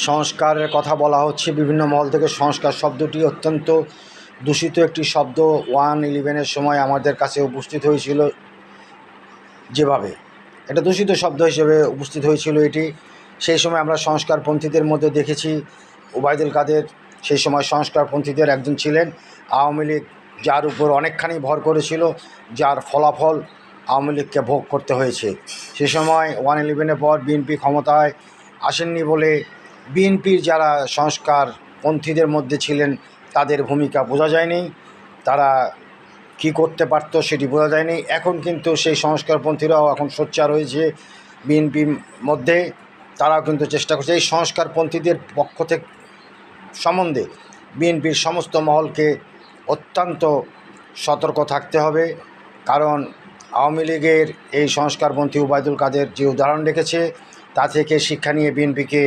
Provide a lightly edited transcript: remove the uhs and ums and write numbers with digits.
সংস্কারের কথা বলা হচ্ছে বিভিন্ন মহল থেকে। সংস্কার শব্দটি অত্যন্ত দূষিত একটি শব্দ। 1/11-এর সময় আমাদের কাছে উপস্থিত হয়েছিল, যেভাবে এটা দূষিত শব্দ হিসেবে উপস্থিত হয়েছিল এটি। সেই সময় আমরা সংস্কারপন্থীদের মধ্যে দেখেছি ওবায়দুল কাদের সেই সময় সংস্কারপন্থীদের একজন ছিলেন। আওয়ামী লীগ যার উপর অনেকখানি ভর করেছিল, যার ফলাফল আওয়ামী লীগকে ভোগ করতে হয়েছে। সে সময় 1/11-এর পর বিএনপি ক্ষমতায় আসেননি বলে বিএনপির যারা সংস্কারপন্থীদের মধ্যে ছিলেন তাদের ভূমিকা বোঝা যায়নি, তারা কী করতে পারত সেটি বোঝা যায়নি। এখন কিন্তু সেই সংস্কারপন্থীরাও এখন সোচ্চার হয়েছে বিএনপির মধ্যে, তারাও কিন্তু চেষ্টা করছে এই সংস্কারপন্থীদের পক্ষ থেকে সম্বন্ধে বিএনপির সমস্ত মহলকে অত্যন্ত সতর্ক থাকতে হবে। কারণ আওয়ামী লীগের এই সংস্কারপন্থী ওবায়দুল কাদের যে উদাহরণ রেখেছে তা থেকে শিক্ষা নিয়ে বিএনপিকে